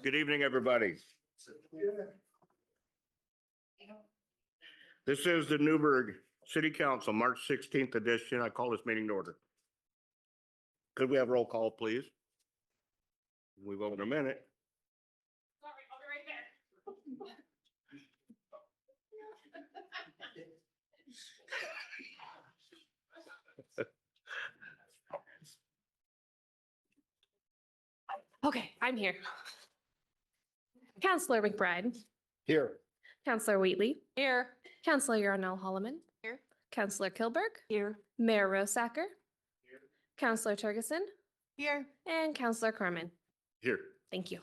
Good evening, everybody. This is the Newberg City Council, March 16th edition. I call this meeting to order. Could we have roll call, please? We will in a minute. Sorry, I'll be right there. Okay, I'm here. Counselor McBride. Here. Counselor Wheatley. Here. Counselor Yarnell Holloman. Here. Counselor Kilberg. Here. Mayor Rosacker. Here. Counselor Turgeson. Here. And Counselor Corman. Here. Thank you.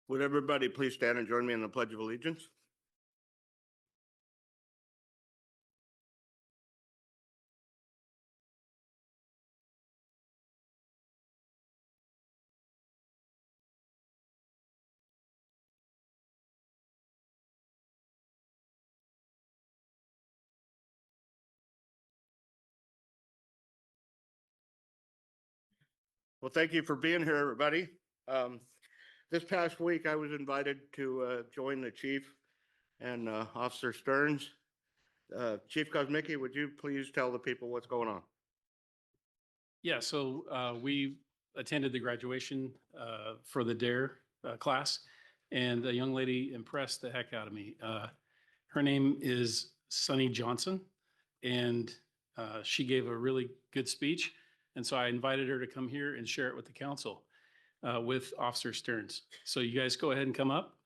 Would everybody please stand and join me in the Pledge of Allegiance? Well, thank you for being here, everybody. This past week, I was invited to join the chief and Officer Stearns. Chief Kosmicki, would you please tell the people what's going on? Yeah, so we attended the graduation for the DARE class, and a young lady impressed the heck out of me. Her name is Sunny Johnson, and she gave a really good speech. And so I invited her to come here and share it with the council with Officer Stearns. So you guys go ahead and come up.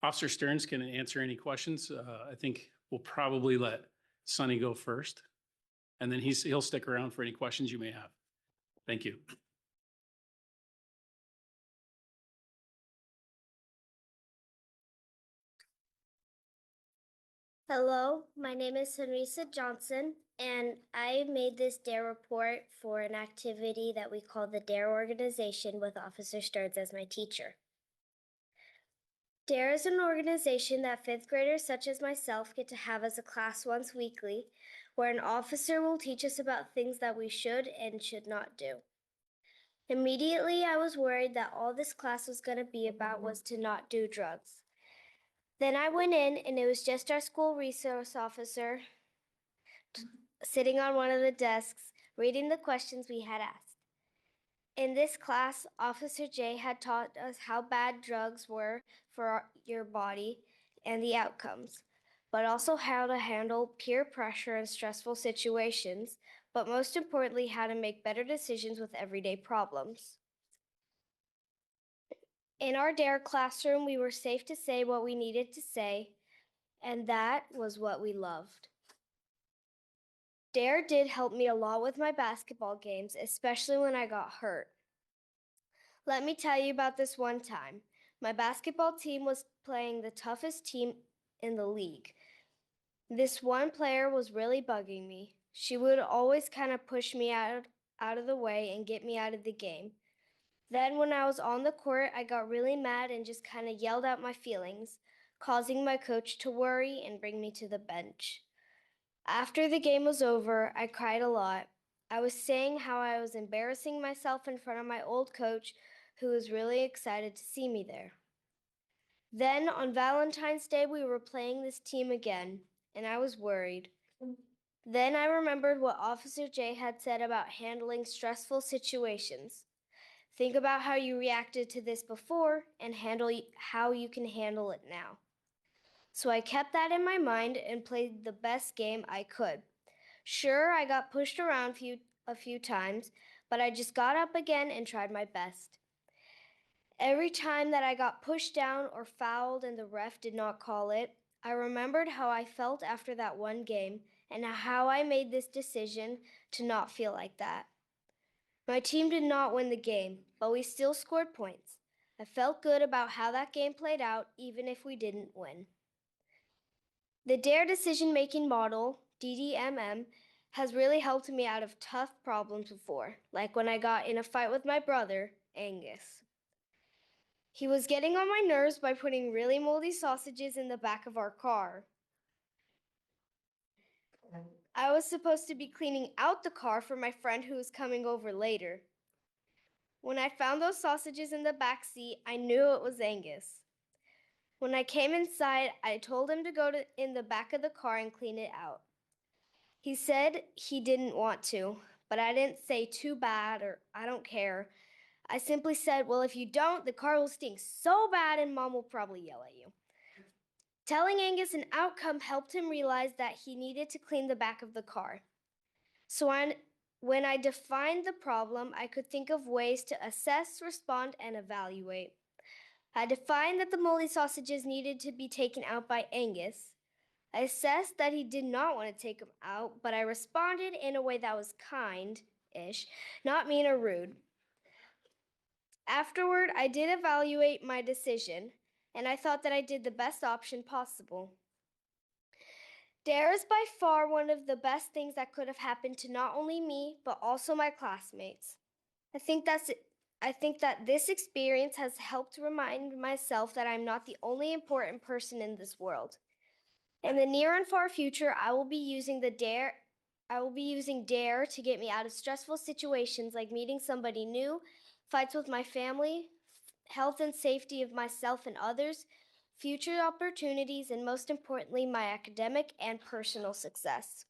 Officer Stearns can answer any questions. I think we'll probably let Sunny go first, and then he'll stick around for any questions you may have. Thank you. Hello, my name is Henrisa Johnson, and I made this DARE report for an activity that we call the DARE organization with Officer Stearns as my teacher. DARE is an organization that fifth graders such as myself get to have as a class once weekly, where an officer will teach us about things that we should and should not do. Immediately, I was worried that all this class was going to be about was to not do drugs. Then I went in, and it was just our school resource officer sitting on one of the desks, reading the questions we had asked. In this class, Officer J had taught us how bad drugs were for your body and the outcomes, but also how to handle peer pressure in stressful situations, but most importantly, how to make better decisions with everyday problems. In our DARE classroom, we were safe to say what we needed to say, and that was what we loved. DARE did help me a lot with my basketball games, especially when I got hurt. Let me tell you about this one time. My basketball team was playing the toughest team in the league. This one player was really bugging me. She would always kind of push me out of the way and get me out of the game. Then when I was on the court, I got really mad and just kind of yelled out my feelings, causing my coach to worry and bring me to the bench. After the game was over, I cried a lot. I was saying how I was embarrassing myself in front of my old coach, who was really excited to see me there. Then on Valentine's Day, we were playing this team again, and I was worried. Then I remembered what Officer J had said about handling stressful situations. Think about how you reacted to this before and how you can handle it now. So I kept that in my mind and played the best game I could. Sure, I got pushed around a few times, but I just got up again and tried my best. Every time that I got pushed down or fouled and the ref did not call it, I remembered how I felt after that one game and how I made this decision to not feel like that. My team did not win the game, but we still scored points. I felt good about how that game played out, even if we didn't win. The DARE decision-making model, DDMM, has really helped me out of tough problems before, like when I got in a fight with my brother, Angus. He was getting on my nerves by putting really moldy sausages in the back of our car. I was supposed to be cleaning out the car for my friend who was coming over later. When I found those sausages in the back seat, I knew it was Angus. When I came inside, I told him to go in the back of the car and clean it out. He said he didn't want to, but I didn't say too bad or I don't care. I simply said, well, if you don't, the car will stink so bad and Mom will probably yell at you. Telling Angus an outcome helped him realize that he needed to clean the back of the car. So when I defined the problem, I could think of ways to assess, respond, and evaluate. I defined that the moldy sausages needed to be taken out by Angus. I assessed that he did not want to take them out, but I responded in a way that was kind-ish, not mean or rude. Afterward, I did evaluate my decision, and I thought that I did the best option possible. DARE is by far one of the best things that could have happened to not only me, but also my classmates. I think that this experience has helped remind myself that I'm not the only important person in this world. In the near and far future, I will be using DARE to get me out of stressful situations like meeting somebody new, fights with my family, health and safety of myself and others, future opportunities, and most importantly, my academic and personal success.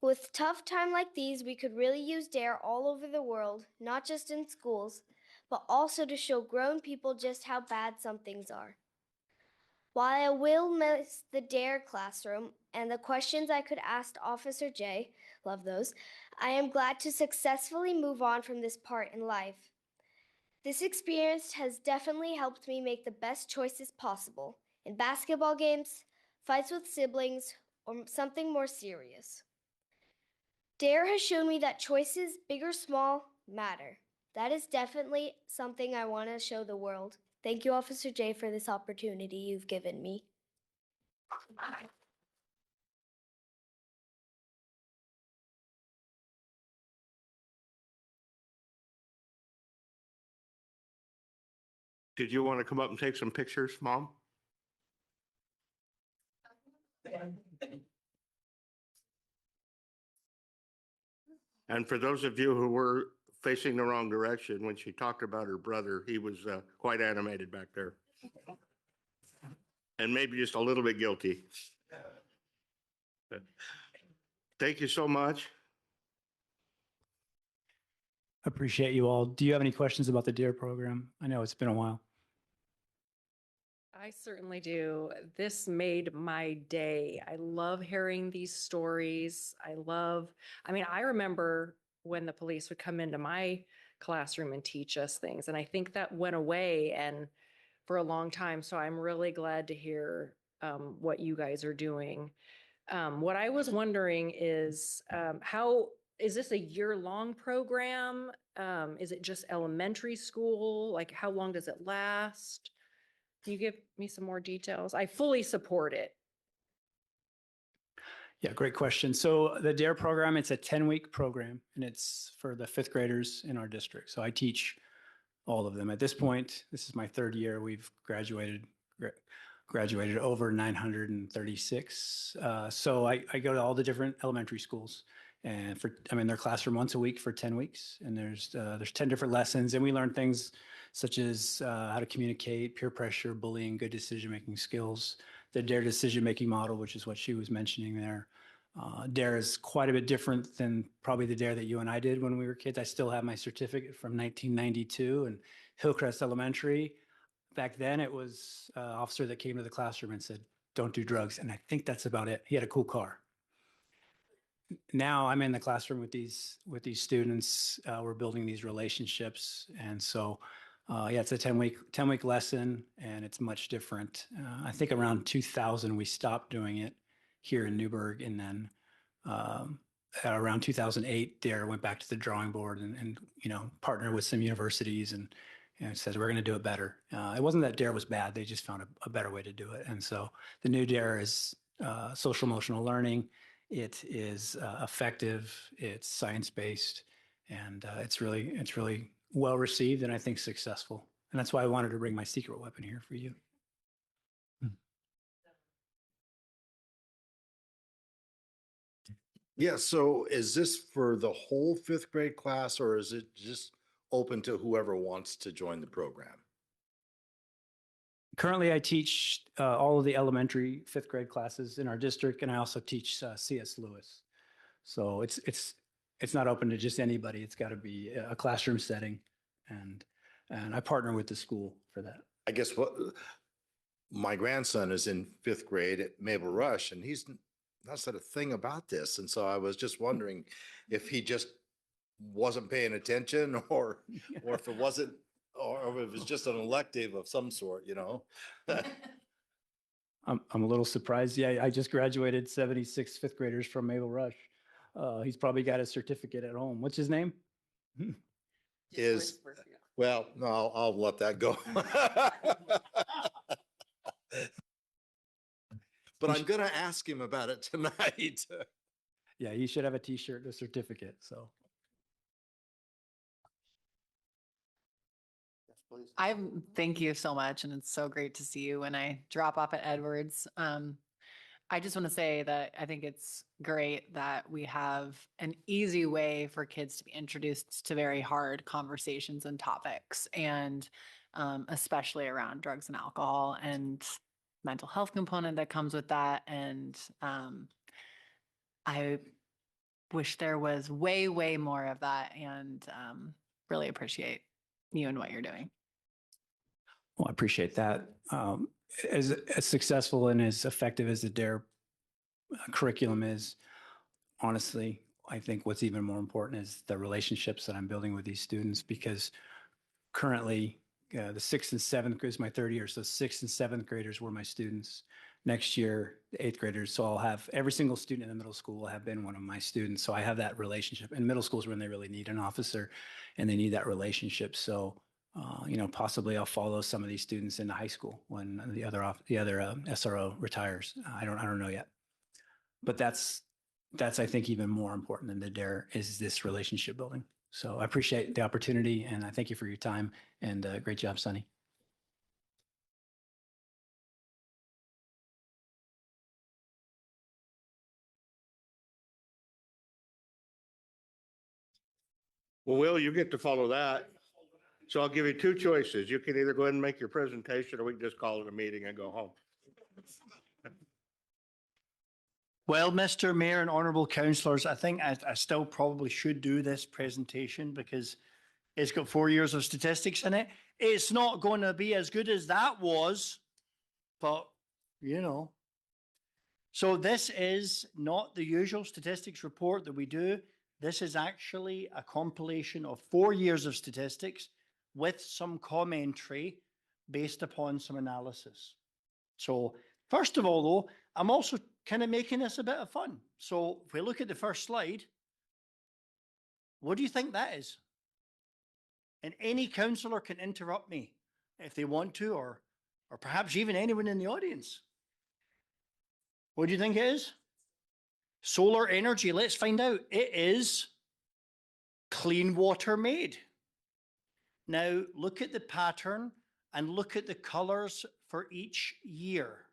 With tough times like these, we could really use DARE all over the world, not just in schools, but also to show grown people just how bad some things are. While I will miss the DARE classroom and the questions I could ask Officer J, love those, I am glad to successfully move on from this part in life. This experience has definitely helped me make the best choices possible in basketball games, fights with siblings, or something more serious. DARE has shown me that choices, big or small, matter. That is definitely something I want to show the world. Thank you, Officer J, for this opportunity you've given me. Did you want to come up and take some pictures, Mom? And for those of you who were facing the wrong direction, when she talked about her brother, he was quite animated back there. And maybe just a little bit guilty. Thank you so much. Appreciate you all. Do you have any questions about the DARE program? I know it's been a while. I certainly do. This made my day. I love hearing these stories. I remember when the police would come into my classroom and teach us things, and I think that went away and for a long time. So I'm really glad to hear what you guys are doing. What I was wondering is how is this a year-long program? Is it just elementary school? Like, how long does it last? Can you give me some more details? I fully support it. Yeah, great question. So the DARE program, it's a 10-week program, and it's for the fifth graders in our district. So I teach all of them. At this point, this is my third year. We've graduated over 936. So I go to all the different elementary schools, and I'm in their classroom once a week for 10 weeks. And there's 10 different lessons, and we learn things such as how to communicate, peer pressure, bullying, good decision-making skills, the DARE decision-making model, which is what she was mentioning there. DARE is quite a bit different than probably the DARE that you and I did when we were kids. I still have my certificate from 1992 and Hillcrest Elementary. Back then, it was an officer that came to the classroom and said, "Don't do drugs." And I think that's about it. He had a cool car. Now I'm in the classroom with these students. We're building these relationships. And so, it's a 10-week lesson, and it's much different. I think around 2000, we stopped doing it here in Newberg. And then around 2008, DARE went back to the drawing board and partnered with some universities and said, we're going to do it better. It wasn't that DARE was bad. They just found a better way to do it. And so the new DARE is social emotional learning. It is effective. It's science-based, and it's really well received, and I think successful. And that's why I wanted to bring my secret weapon here for you. Yeah, so is this for the whole fifth grade class or is it just open to whoever wants to join the program? Currently, I teach all of the elementary fifth grade classes in our district, and I also teach C.S. Lewis. So it's not open to just anybody. It's got to be a classroom setting, and I partner with the school for that. I guess what my grandson is in fifth grade at Maple Rush and he's not said a thing about this. And so I was just wondering if he just wasn't paying attention or if it wasn't, or if it was just an elective of some sort, you know? I'm a little surprised. Yeah, I just graduated 76 fifth graders from Maple Rush. He's probably got his certificate at home. What's his name? Is, well, no, I'll let that go. But I'm gonna ask him about it tonight. Yeah, he should have a T-shirt and a certificate. So Thank you so much. And it's so great to see you when I drop off at Edwards. I just want to say that I think it's great that we have an easy way for kids to be introduced to very hard conversations and topics, and especially around drugs and alcohol and mental health component that comes with that. And I wish there was way, way more of that, and really appreciate you and what you're doing. well, I appreciate that. As successful and as effective as the DARE curriculum is, honestly, I think what's even more important is the relationships that I'm building with these students, because currently the sixth and seventh grade is my third year. So sixth and seventh graders were my students. Next year, the eighth graders. So I'll have every single student in the middle school will have been one of my students. So I have that relationship. And middle school is when they really need an officer and they need that relationship. So possibly I'll follow some of these students into high school when the other SRO retires. I don't know yet, but that's I think even more important than the DARE is this relationship building. So I appreciate the opportunity and I thank you for your time, and great job, Sonny. Well, Will, you get to follow that. So I'll give you two choices. You can either go ahead and make your presentation or we can just call it a meeting and go home. Well, Mr. Mayor and honourable councillors, I think I still probably should do this presentation because it's got 4 years of statistics in it. It's not going to be as good as that was, but So this is not the usual statistics report that we do. This is actually a compilation of 4 years of statistics with some commentary based upon some analysis. So first of all, though, I'm also kind of making this a bit of fun. So if we look at the first slide, what do you think that is? And any councillor can interrupt me if they want to, or perhaps even anyone in the audience. What do you think it is? Solar energy. Let's find out. It is clean water made. Now look at the pattern and look at the colors for each year.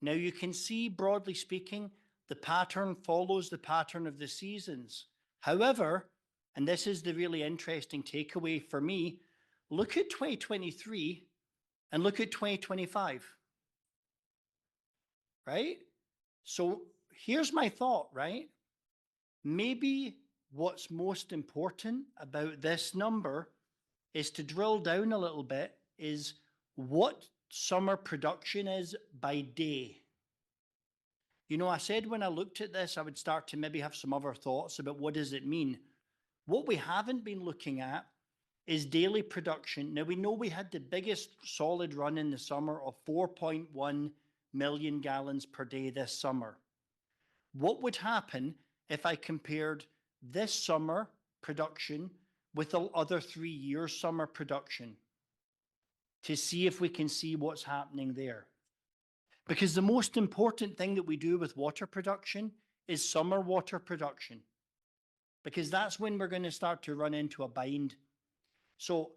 Now you can see, broadly speaking, the pattern follows the pattern of the seasons. However, and this is the really interesting takeaway for me, look at 2023 and look at 2025. Right? So here's my thought, right? Maybe what's most important about this number is to drill down a little bit is what summer production is by day. I said when I looked at this, I would start to maybe have some other thoughts about what does it mean. What we haven't been looking at is daily production. Now we know we had the biggest solid run in the summer of 4.1 million gallons per day this summer. What would happen if I compared this summer production with the other 3 years summer production to see if we can see what's happening there? Because the most important thing that we do with water production is summer water production, because that's when we're going to start to run into a bind. So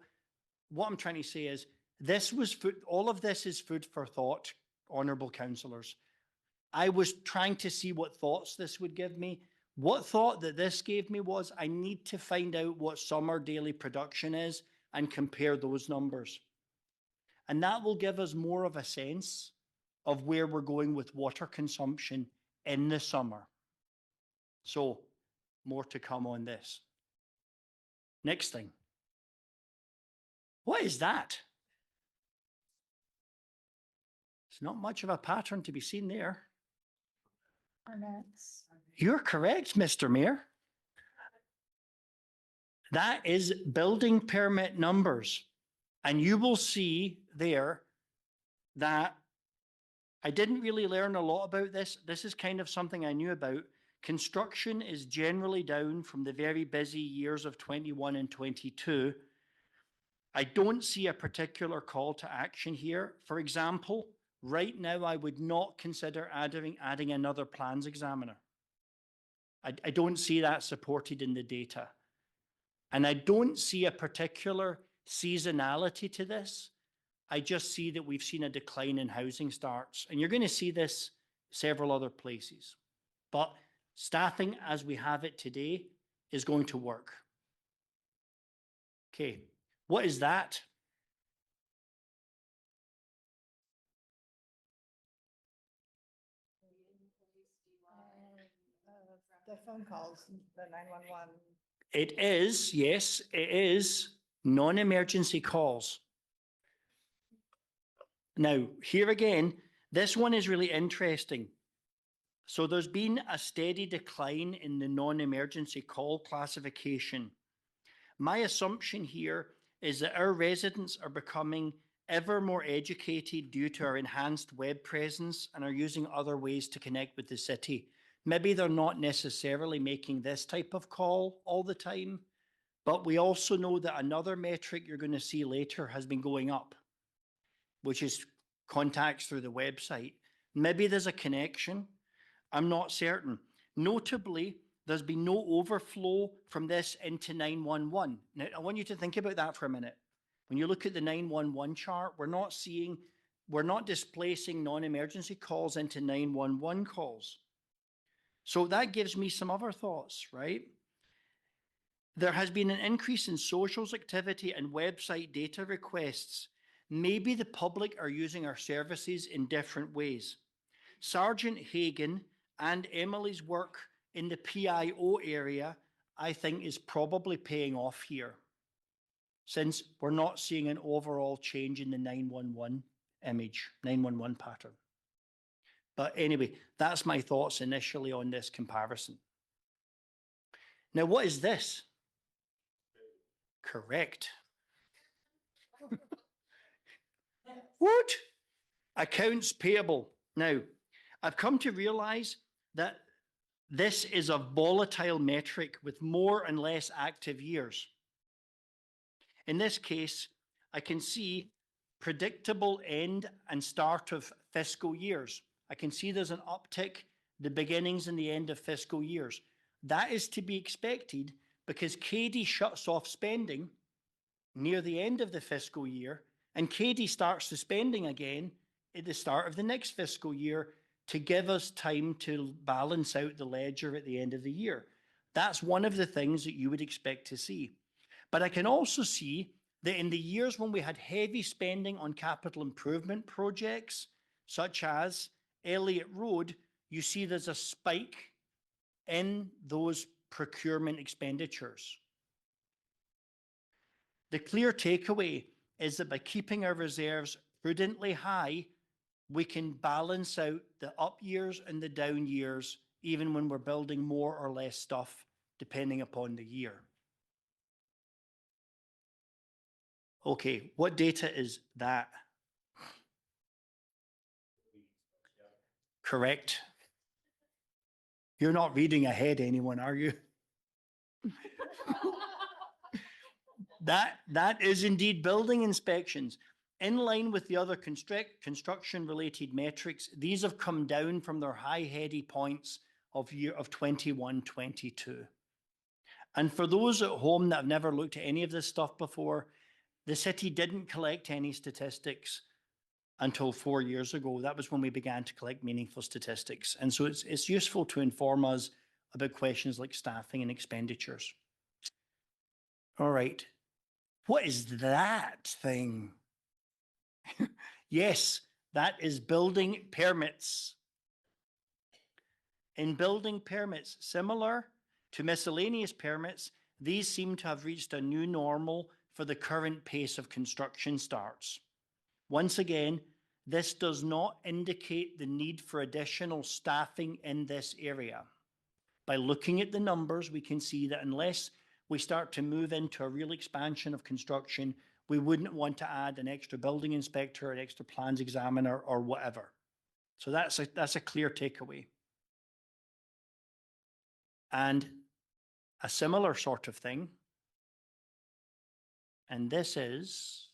what I'm trying to say is this was food, all of this is food for thought, honourable councillors. I was trying to see what thoughts this would give me. What thought that this gave me was I need to find out what summer daily production is and compare those numbers. And that will give us more of a sense of where we're going with water consumption in the summer. So more to come on this. Next thing. What is that? It's not much of a pattern to be seen there. You're correct, Mr. Mayor. That is building permit numbers. And you will see there that I didn't really learn a lot about this. This is kind of something I knew about. Construction is generally down from the very busy years of 21 and 22. I don't see a particular call to action here. For example, right now, I would not consider adding another plans examiner. I don't see that supported in the data. And I don't see a particular seasonality to this. I just see that we've seen a decline in housing starts. And you're going to see this several other places. But staffing as we have it today is going to work. Okay, what is that? The phone calls, the 911. It is, yes, it is non-emergency calls. Now, here again, this one is really interesting. So there's been a steady decline in the non-emergency call classification. My assumption here is that our residents are becoming ever more educated due to our enhanced web presence and are using other ways to connect with the city. Maybe they're not necessarily making this type of call all the time, but we also know that another metric you're going to see later has been going up, which is contacts through the website. Maybe there's a connection. I'm not certain. Notably, there's been no overflow from this into 911. Now, I want you to think about that for a minute. When you look at the 911 chart, we're not displacing non-emergency calls into 911 calls. So that gives me some other thoughts, right? There has been an increase in socials activity and website data requests. Maybe the public are using our services in different ways. Sergeant Hagan and Emily's work in the PIO area, I think, is probably paying off here, since we're not seeing an overall change in the 911 image, 911 pattern. But anyway, that's my thoughts initially on this comparison. Now, what is this? Correct. What? Accounts payable. Now, I've come to realize that this is a volatile metric with more and less active years. In this case, I can see predictable end and start of fiscal years. I can see there's an uptick, the beginnings and the end of fiscal years. That is to be expected because KD shuts off spending near the end of the fiscal year, and KD starts the spending again at the start of the next fiscal year to give us time to balance out the ledger at the end of the year. That's one of the things that you would expect to see. But I can also see that in the years when we had heavy spending on capital improvement projects, such as Elliott Road, you see there's a spike in those procurement expenditures. The clear takeaway is that by keeping our reserves prudently high, we can balance out the up years and the down years, even when we're building more or less stuff, depending upon the year. Okay, what data is that? Correct. You're not reading ahead, anyone, are you? That is indeed building inspections. In line with the other construction-related metrics, these have come down from their high heady points of 21, 22. And for those at home that have never looked at any of this stuff before, the city didn't collect any statistics until 4 years ago. That was when we began to collect meaningful statistics. And so it's useful to inform us about questions like staffing and expenditures. All right. What is that thing? Yes, that is building permits. In building permits, similar to miscellaneous permits, these seem to have reached a new normal for the current pace of construction starts. Once again, this does not indicate the need for additional staffing in this area. By looking at the numbers, we can see that unless we start to move into a real expansion of construction, we wouldn't want to add an extra building inspector, an extra plans examiner, or whatever. So that's a clear takeaway. And a similar sort of thing, and this is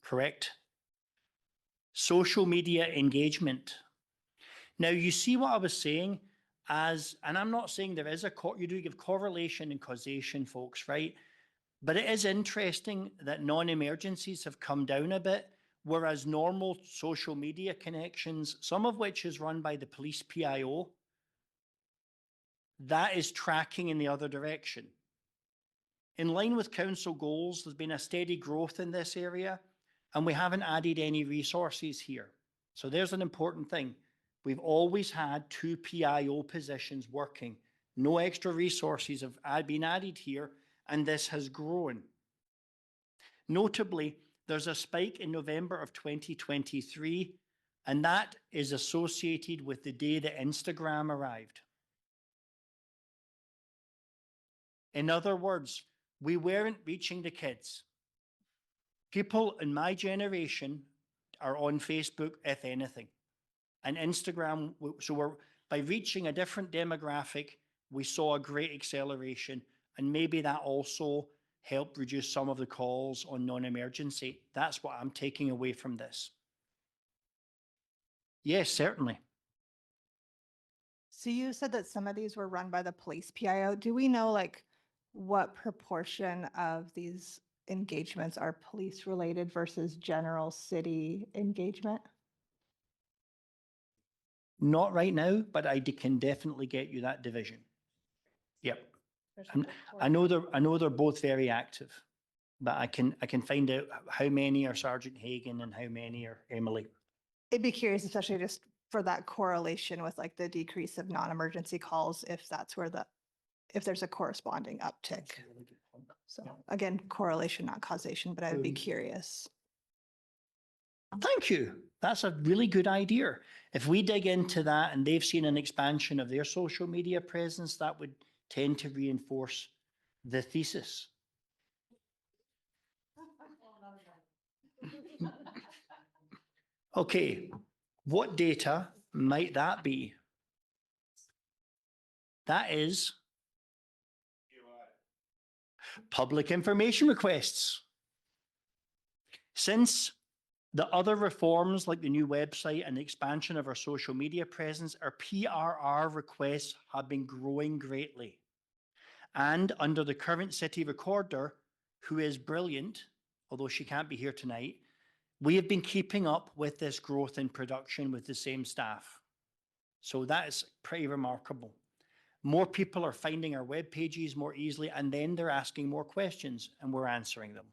correct, social media engagement. Now, you see what I was saying as, and I'm not saying there is you do give correlation and causation, folks, right? But it is interesting that non-emergencies have come down a bit, whereas normal social media connections, some of which is run by the police PIO, that is tracking in the other direction. In line with council goals, there's been a steady growth in this area, and we haven't added any resources here. So there's an important thing. We've always had 2 PIO positions working. No extra resources have been added here, and this has grown. Notably, there's a spike in November of 2023, and that is associated with the day that Instagram arrived. In other words, we weren't reaching the kids. People in my generation are on Facebook, if anything, and Instagram. So by reaching a different demographic, we saw a great acceleration, and maybe that also helped reduce some of the calls on non-emergency. That's what I'm taking away from this. Yes, certainly. So you said that some of these were run by the police PIO. Do we know like what proportion of these engagements are police related versus general city engagement? Not right now, but I can definitely get you that division. Yep. I know they're both very active, but I can find out how many are Sergeant Hagan and how many are Emily. I'd be curious, especially just for that correlation with like the decrease of non-emergency calls, if that's where if there's a corresponding uptick. So again, correlation, not causation, but I would be curious. Thank you. That's a really good idea. If we dig into that and they've seen an expansion of their social media presence, that would tend to reinforce the thesis. Okay, what data might that be? That is public information requests. Since the other reforms like the new website and the expansion of our social media presence, our PRR requests have been growing greatly. And under the current city recorder, who is brilliant, although she can't be here tonight, we have been keeping up with this growth in production with the same staff. So that is pretty remarkable. More people are finding our web pages more easily, and then they're asking more questions, and we're answering them.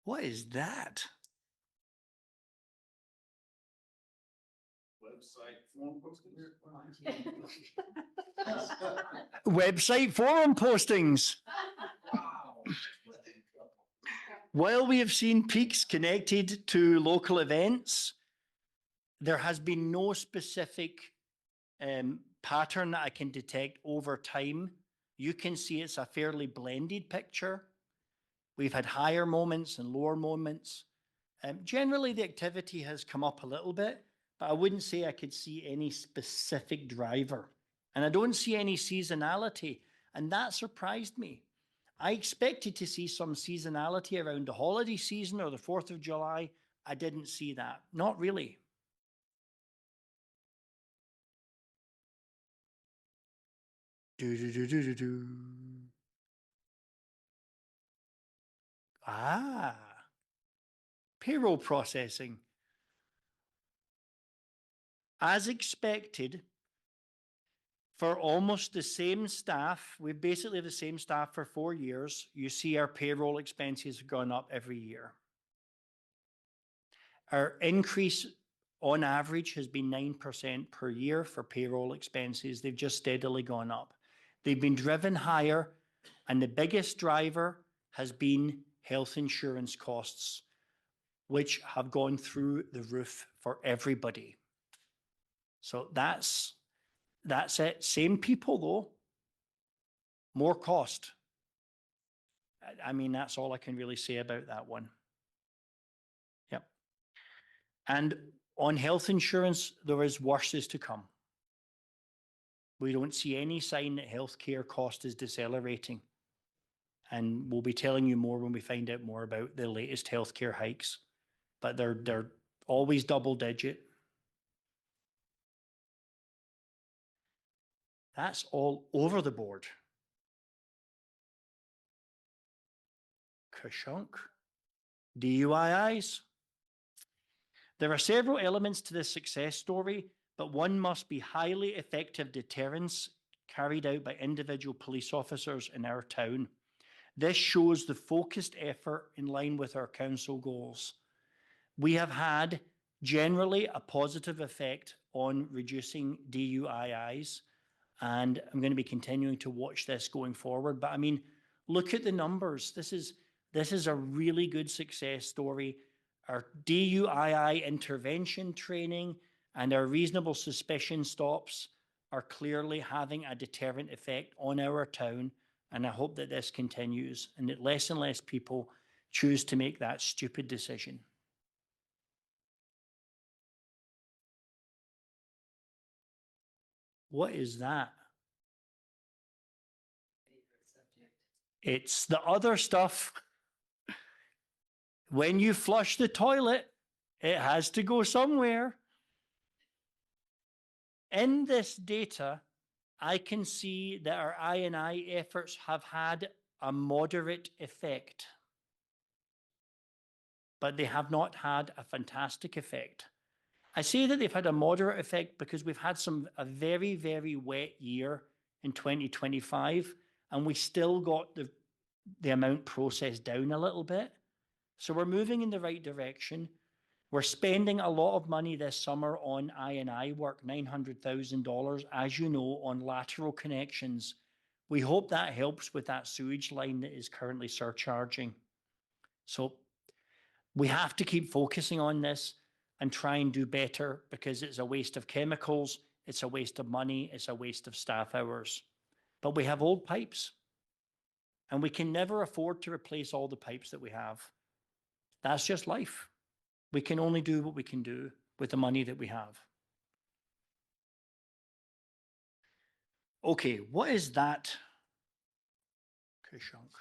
What is that? Website forum postings. While we have seen peaks connected to local events, there has been no specific pattern that I can detect over time. You can see it's a fairly blended picture. We've had higher moments and lower moments. Generally, the activity has come up a little bit, but I wouldn't say I could see any specific driver. And I don't see any seasonality, and that surprised me. I expected to see some seasonality around the holiday season or the 4th of July. I didn't see that. Not really. Ah, payroll processing. As expected, for almost the same staff, we basically have the same staff for 4 years. You see our payroll expenses have gone up every year. Our increase on average has been 9% per year for payroll expenses. They've just steadily gone up. They've been driven higher, and the biggest driver has been health insurance costs, which have gone through the roof for everybody. So that's it. Same people though, more cost. I mean, that's all I can really say about that one. Yep. And on health insurance, there is worse is to come. We don't see any sign that healthcare cost is decelerating. And we'll be telling you more when we find out more about the latest healthcare hikes. But they're always double digit. That's all over the board. Kashunk. DUIs. There are several elements to this success story, but one must be highly effective deterrence carried out by individual police officers in our town. This shows the focused effort in line with our council goals. We have had generally a positive effect on reducing DUIs, and I'm going to be continuing to watch this going forward. But I mean, look at the numbers. This is a really good success story. Our DUII intervention training and our reasonable suspicion stops are clearly having a deterrent effect on our town. And I hope that this continues and that less and less people choose to make that stupid decision. What is that? It's the other stuff. When you flush the toilet, it has to go somewhere. In this data, I can see that our I&I efforts have had a moderate effect, but they have not had a fantastic effect. I say that they've had a moderate effect because we've had a very, very wet year in 2025, and we still got the amount processed down a little bit. So we're moving in the right direction. We're spending a lot of money this summer on I&I work, $900,000, as you know, on lateral connections. We hope that helps with that sewage line that is currently surcharging. So we have to keep focusing on this and try and do better, because it's a waste of chemicals, it's a waste of money, it's a waste of staff hours. But we have old pipes, and we can never afford to replace all the pipes that we have. That's just life. We can only do what we can do with the money that we have. Okay, what is that? Kashunk.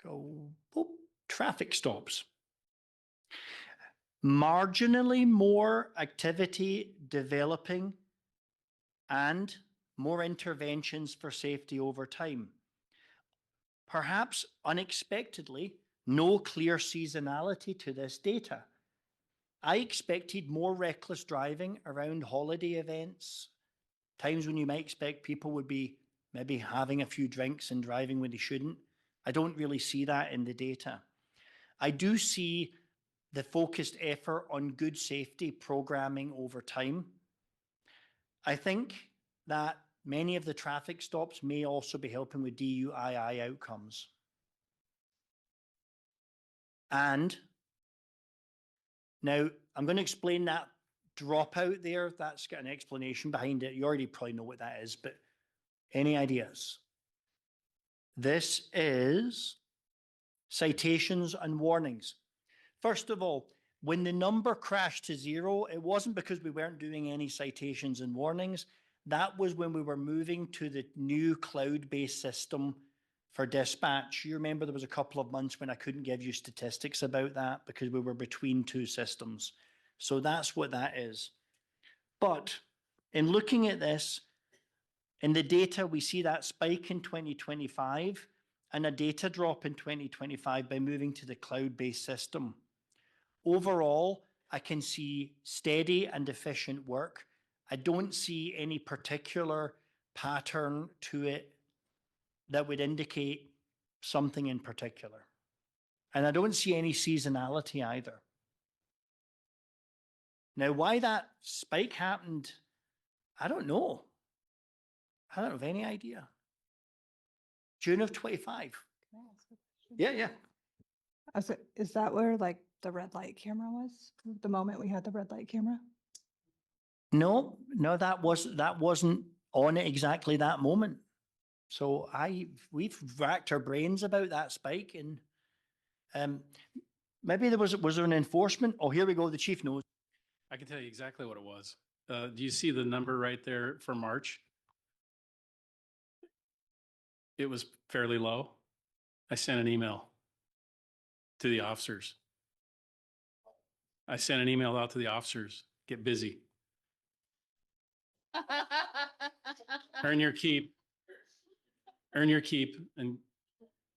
Go, oh, traffic stops. Marginally more activity developing and more interventions for safety over time. Perhaps unexpectedly, no clear seasonality to this data. I expected more reckless driving around holiday events, times when you might expect people would be maybe having a few drinks and driving when they shouldn't. I don't really see that in the data. I do see the focused effort on good safety programming over time. I think that many of the traffic stops may also be helping with DUII outcomes. And now I'm going to explain that dropout there. That's got an explanation behind it. You already probably know what that is, but any ideas? This is citations and warnings. First of all, when the number crashed to 0, it wasn't because we weren't doing any citations and warnings. That was when we were moving to the new cloud-based system for dispatch. You remember there was a couple of months when I couldn't give you statistics about that because we were between two systems. So that's what that is. But in looking at this, in the data, we see that spike in 2025, and a data drop in 2025 by moving to the cloud-based system. Overall, I can see steady and efficient work. I don't see any particular pattern to it that would indicate something in particular. And I don't see any seasonality either. Now, why that spike happened, I don't know. I don't have any idea. June of 25. Yeah. Is that where like the red light camera was? The moment we had the red light camera? No, that wasn't on at exactly that moment. So we've racked our brains about that spike, and maybe was there an enforcement? Oh, here we go. The chief knows. I can tell you exactly what it was. Do you see the number right there for March? It was fairly low. I sent an email to the officers. I sent an email out to the officers. Get busy. Earn your keep. Earn your keep and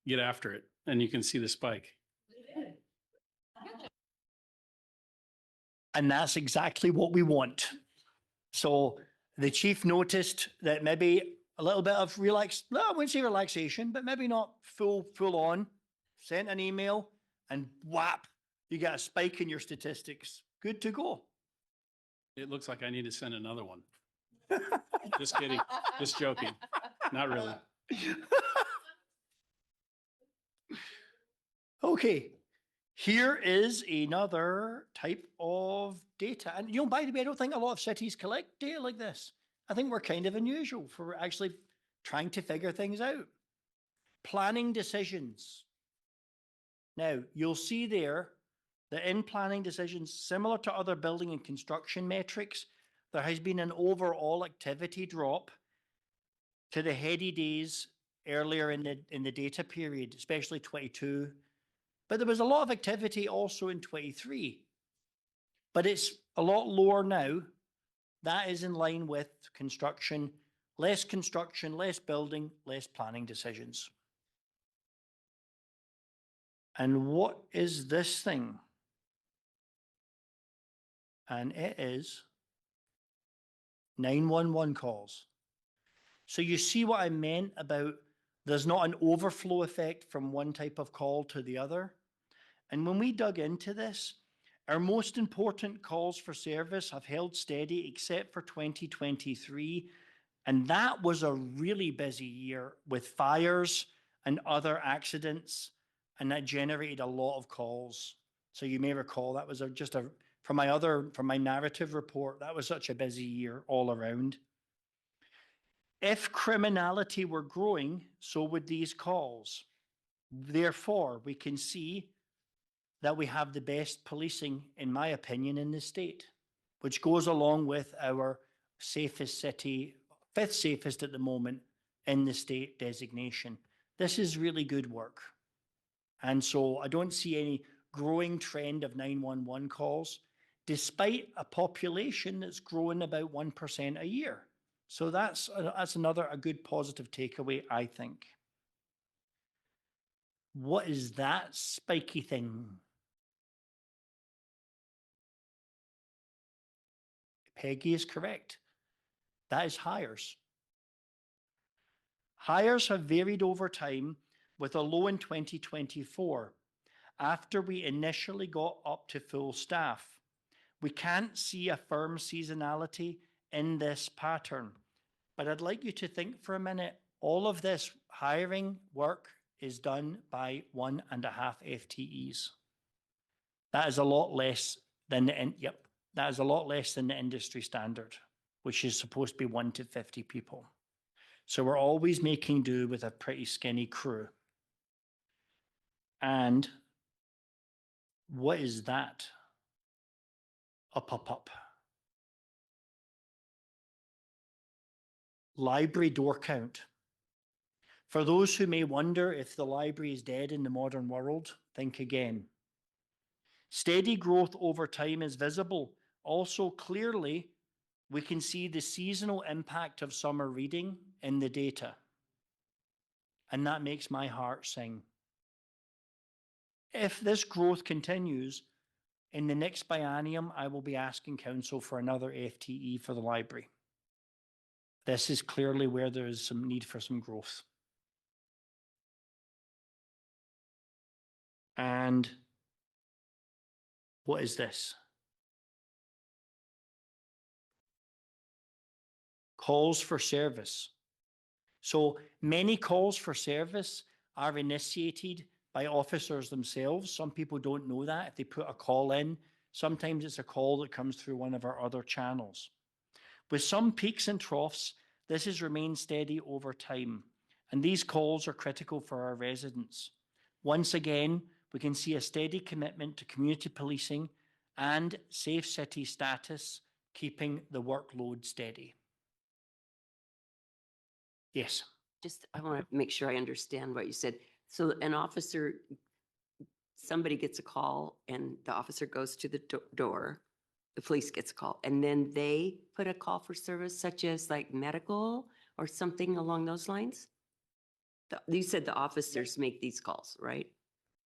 get after it. And you can see the spike. And that's exactly what we want. So the chief noticed that maybe a little bit of I wouldn't say relaxation, but maybe not full on. Sent an email and whap, you got a spike in your statistics. Good to go. It looks like I need to send another one. Just kidding. Just joking. Not really. Okay. Here is another type of data. And, by the way, I don't think a lot of cities collect data like this. I think we're kind of unusual for actually trying to figure things out. Planning decisions. Now, you'll see there that in planning decisions, similar to other building and construction metrics, there has been an overall activity drop to the heady days earlier in the data period, especially 22. But there was a lot of activity also in 23. But it's a lot lower now. That is in line with construction, less building, less planning decisions. And what is this thing? And it is 911 calls. So you see what I meant about there's not an overflow effect from one type of call to the other. And when we dug into this, our most important calls for service have held steady except for 2023. And that was a really busy year with fires and other accidents. And that generated a lot of calls. So you may recall that was from my narrative report, that was such a busy year all around. If criminality were growing, so would these calls. Therefore, we can see that we have the best policing, in my opinion, in the state, which goes along with our safest city, 5th safest at the moment in the state designation. This is really good work. And so I don't see any growing trend of 911 calls, despite a population that's growing about 1% a year. So that's another good positive takeaway, I think. What is that spiky thing? Peggy is correct. That is hires. Hires have varied over time with a low in 2024 after we initially got up to full staff. We can't see a firm seasonality in this pattern, but I'd like you to think for a minute, all of this hiring work is done by 1.5 FTEs. That is a lot less than that is a lot less than the industry standard, which is supposed to be 1 to 50 people. So we're always making do with a pretty skinny crew. And what is that? Up. Library door count. For those who may wonder if the library is dead in the modern world, think again. Steady growth over time is visible. Also, clearly, we can see the seasonal impact of summer reading in the data. and that makes my heart sing. If this growth continues, in the next biennium, I will be asking council for another FTE for the library. This is clearly where there is some need for some growth. And what is this? Calls for service. So many calls for service are initiated by officers themselves. Some people don't know that. If they put a call in, sometimes it's a call that comes through one of our other channels. With some peaks and troughs, this has remained steady over time, and these calls are critical for our residents. Once again, we can see a steady commitment to community policing and safe city status, keeping the workload steady. Yes. Just, I want to make sure I understand what you said. So an officer, somebody gets a call and the officer goes to the door, the police gets a call, and then they put a call for service such as like medical or something along those lines? You said the officers make these calls, right?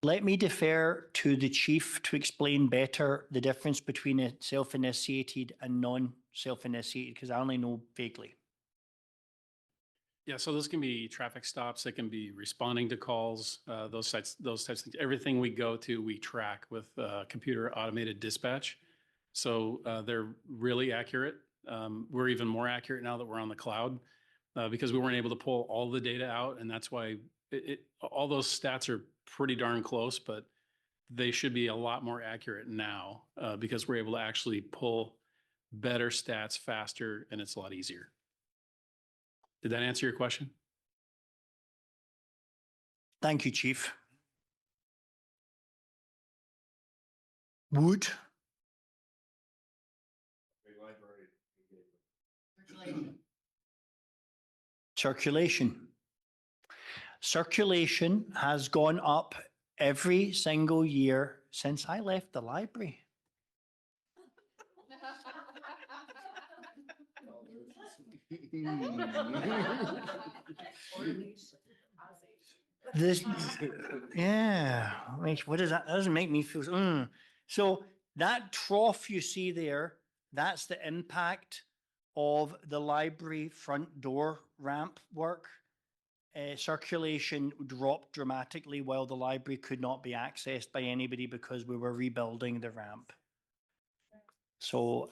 Let me defer to the chief to explain better the difference between a self-initiated and non-self-initiated, because I only know vaguely. Yeah, so those can be traffic stops, they can be responding to calls, those types of things. Everything we go to, we track with computer automated dispatch. So they're really accurate. We're even more accurate now that we're on the cloud because we weren't able to pull all the data out. And that's why all those stats are pretty darn close, but they should be a lot more accurate now because we're able to actually pull better stats faster and it's a lot easier. Did that answer your question? Thank you, Chief. Wood? Circulation. Circulation has gone up every single year since I left the library. This, yeah, what is that? That doesn't make me feel, So that trough you see there, that's the impact of the library front door ramp work. Circulation dropped dramatically while the library could not be accessed by anybody because we were rebuilding the ramp. So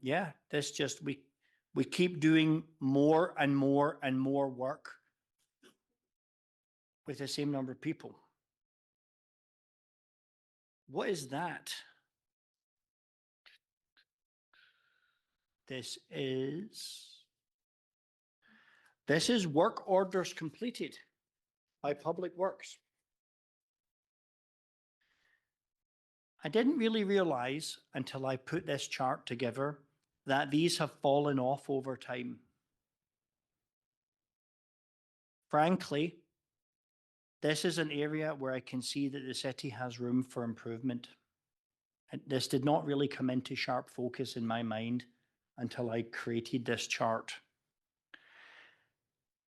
yeah, this just, we keep doing more and more and more work with the same number of people. What is that? This is work orders completed by Public Works. I didn't really realize until I put this chart together that these have fallen off over time. Frankly, this is an area where I can see that the city has room for improvement. And this did not really come into sharp focus in my mind until I created this chart.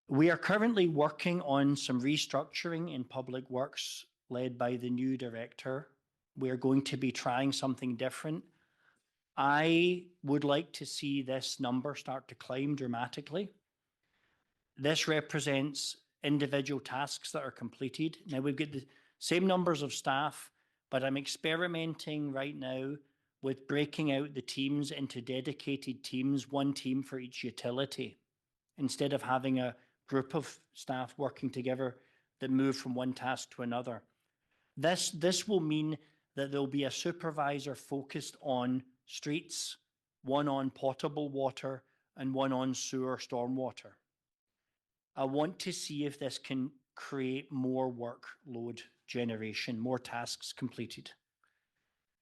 We are currently working on some restructuring in Public Works led by the new director. We're going to be trying something different. I would like to see this number start to climb dramatically. This represents individual tasks that are completed. Now we've got the same numbers of staff, but I'm experimenting right now with breaking out the teams into dedicated teams, one team for each utility, instead of having a group of staff working together that move from one task to another. This will mean that there'll be a supervisor focused on streets, one on potable water, and one on sewer stormwater. I want to see if this can create more workload generation, more tasks completed.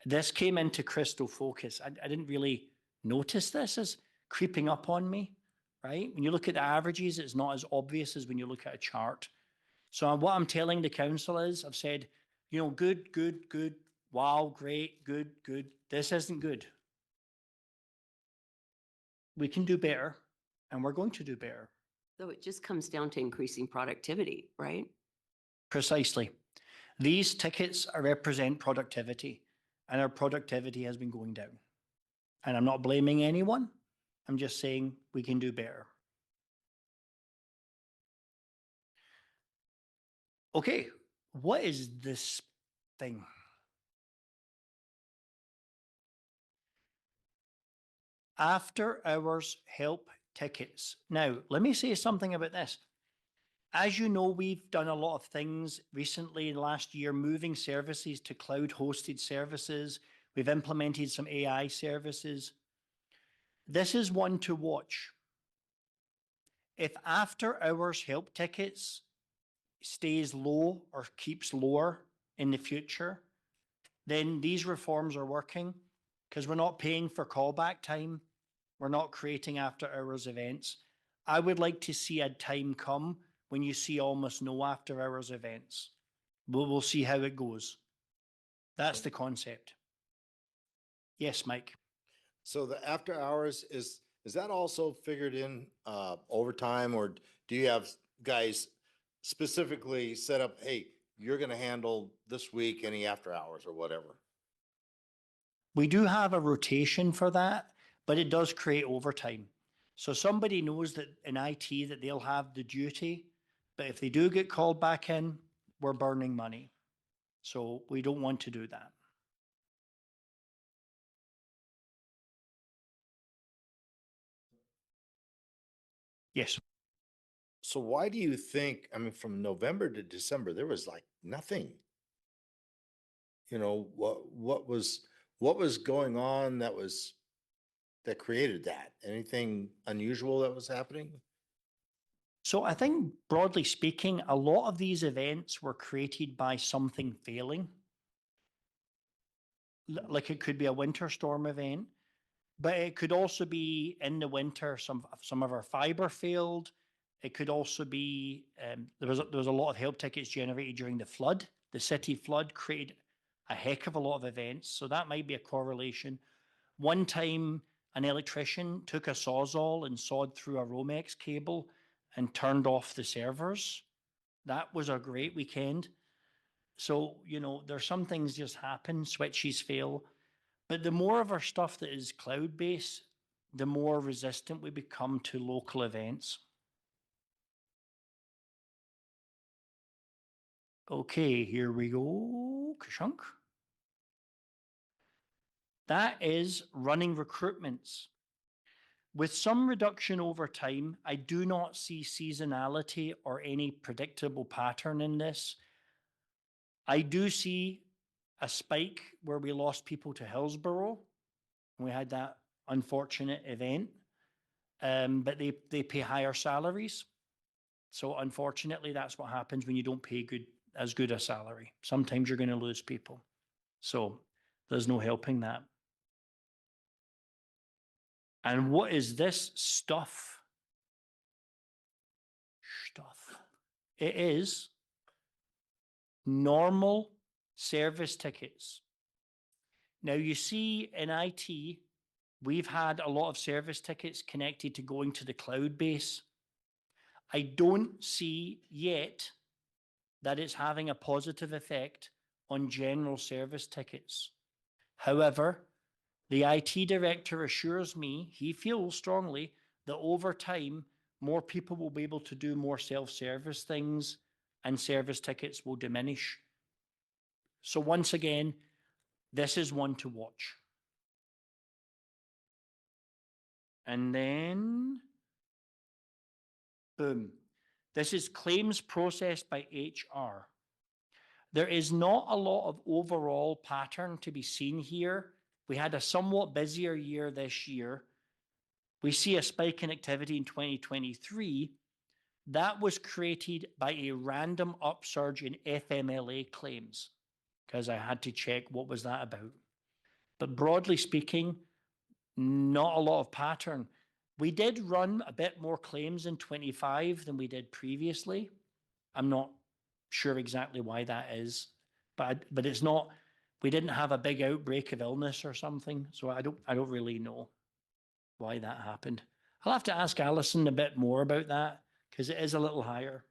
This came into crystal focus. I didn't really notice this as creeping up on me, right? When you look at the averages, it's not as obvious as when you look at a chart. So what I'm telling the council is, I've said, you know, good, good, good, wow, great, good, good. This isn't good. We can do better, and we're going to do better. So it just comes down to increasing productivity, right? Precisely. These tickets represent productivity, and our productivity has been going down. And I'm not blaming anyone. I'm just saying we can do better. Okay, what is this thing? After hours help tickets. Now, let me say something about this. As you know, we've done a lot of things recently last year, moving services to cloud hosted services. We've implemented some AI services. This is one to watch. If after hours help tickets stays low or keeps lower in the future, then these reforms are working because we're not paying for callback time. We're not creating after hours events. I would like to see a time come when you see almost no after hours events. We'll see how it goes. That's the concept. Yes, Mike. So the after hours is that also figured in overtime, or do you have guys specifically set up, hey, you're gonna handle this week any after hours or whatever? We do have a rotation for that, but it does create overtime. So somebody knows that in IT that they'll have the duty, but if they do get called back in, we're burning money. So we don't want to do that. Yes. So why do you think, I mean, from November to December, there was like nothing? You know, what was going on that created that? Anything unusual that was happening? So I think broadly speaking, a lot of these events were created by something failing. Like it could be a winter storm event, but it could also be in the winter, some of our fiber failed. It could also be, there was a lot of help tickets generated during the flood. The city flood created a heck of a lot of events. So that might be a correlation. One time an electrician took a Sawzall and sawed through a Romex cable and turned off the servers. That was a great weekend. So, you know, there's some things just happen, switches fail. But the more of our stuff that is cloud-based, the more resistant we become to local events. Okay, here we go. Kashunk. That is running recruitments. With some reduction over time, I do not see seasonality or any predictable pattern in this. I do see a spike where we lost people to Hillsborough. We had that unfortunate event, but they pay higher salaries. So unfortunately, that's what happens when you don't pay as good a salary. Sometimes you're going to lose people. So there's no helping that. And what is this stuff? It is normal service tickets. Now you see in IT, we've had a lot of service tickets connected to going to the cloud base. I don't see yet that it's having a positive effect on general service tickets. However, the IT director assures me he feels strongly that over time, more people will be able to do more self-service things and service tickets will diminish. So once again, this is one to watch. And then, boom. This is claims processed by HR. There is not a lot of overall pattern to be seen here. We had a somewhat busier year this year. We see a spike in activity in 2023. That was created by a random upsurge in FMLA claims, because I had to check what was that about. But broadly speaking, not a lot of pattern. We did run a bit more claims in 25 than we did previously. I'm not sure exactly why that is, but it's not, we didn't have a big outbreak of illness or something. So I don't really know why that happened. I'll have to ask Alison a bit more about that because it is a little higher.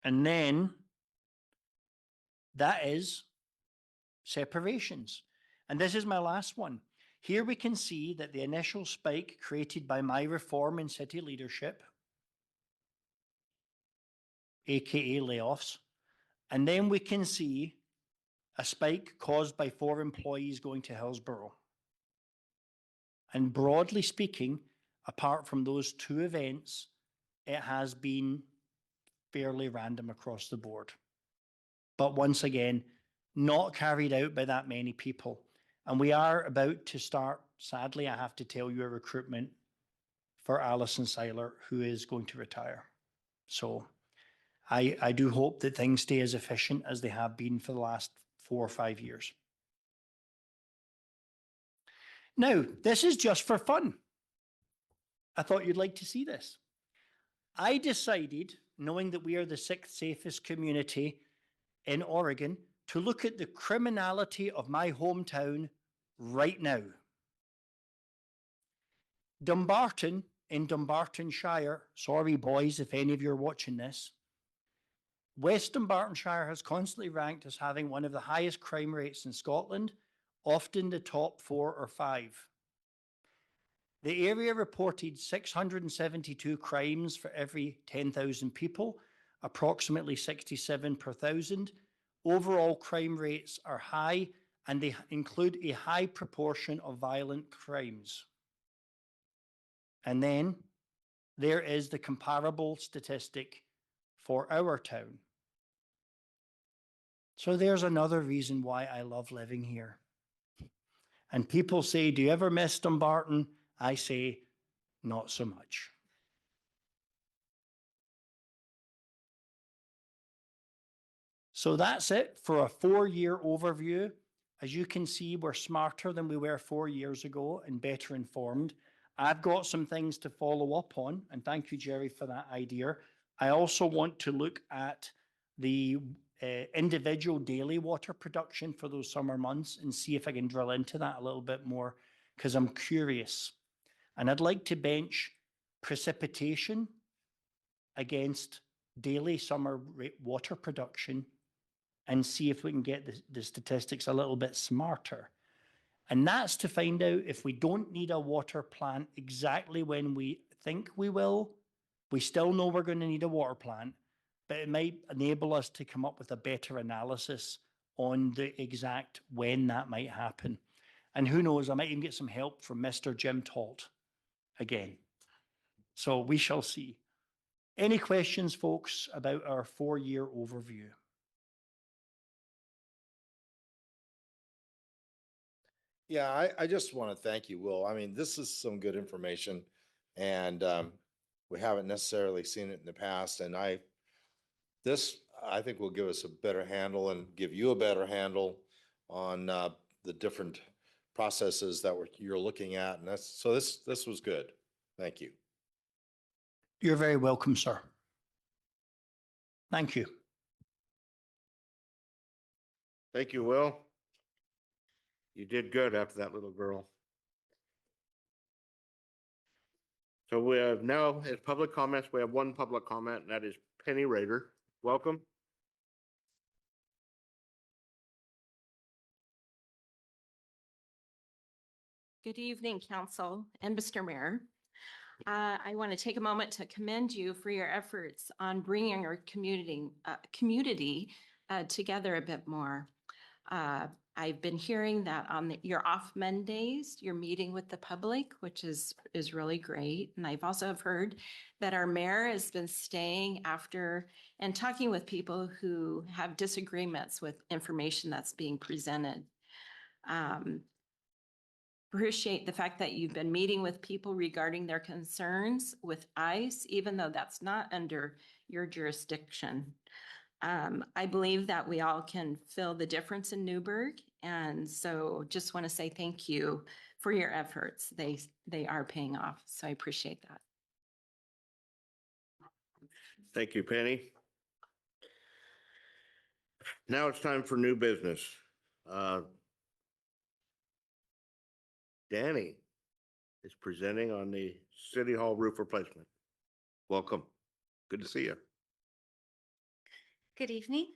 And then that is separations. And this is my last one. Here we can see that the initial spike created by my reform in city leadership, AKA layoffs, and then we can see a spike caused by 4 employees going to Hillsborough. And broadly speaking, apart from those 2 events, it has been fairly random across the board. But once again, not carried out by that many people. And we are about to start, sadly, I have to tell you, a recruitment for Alison Seiler, who is going to retire. So I do hope that things stay as efficient as they have been for the last 4 or 5 years. Now, this is just for fun. I thought you'd like to see this. I decided, knowing that we are the 6th safest community in Oregon, to look at the criminality of my hometown right now. Dumbarton in Dumbartonshire, sorry boys if any of you are watching this, West Dumbartonshire has constantly ranked as having one of the highest crime rates in Scotland, often the top 4 or 5. The area reported 672 crimes for every 10,000 people, approximately 67 per thousand. Overall crime rates are high, and they include a high proportion of violent crimes. And then there is the comparable statistic for our town. So there's another reason why I love living here. And people say, do you ever miss Dumbarton? I say, not so much. So that's it for a 4-year overview. As you can see, we're smarter than we were 4 years ago and better informed. I've got some things to follow up on, and thank you, Jerry, for that idea. I also want to look at the individual daily water production for those summer months and see if I can drill into that a little bit more, because I'm curious. And I'd like to bench precipitation against daily summer water production and see if we can get the statistics a little bit smarter. And that's to find out if we don't need a water plant exactly when we think we will. We still know we're going to need a water plant, but it might enable us to come up with a better analysis on the exact when that might happen. And who knows, I might even get some help from Mr. Jim Talt again. So we shall see. Any questions, folks, about our 4-year overview? Yeah, I just want to thank you, Will. I mean, this is some good information, and we haven't necessarily seen it in the past. And this I think will give us a better handle and give you a better handle on the different processes that you're looking at. And this was good. Thank you. You're very welcome, sir. Thank you. Thank you, Will. You did good after that little girl. So we have now, as public comments, we have one public comment, and that is Penny Rader. Welcome. Good evening, Council and Mr. Mayor. I want to take a moment to commend you for your efforts on bringing our community together a bit more. I've been hearing that on your off Mondays, you're meeting with the public, which is really great. And I've also heard that our mayor has been staying after and talking with people who have disagreements with information that's being presented. Appreciate the fact that you've been meeting with people regarding their concerns with ICE, even though that's not under your jurisdiction. I believe that we all can feel the difference in Newberg, and so just want to say thank you for your efforts. They are paying off, so I appreciate that. Thank you, Penny. Now it's time for new business. Danny. is presenting on the City Hall roof replacement. Welcome. Good to see you. Good evening.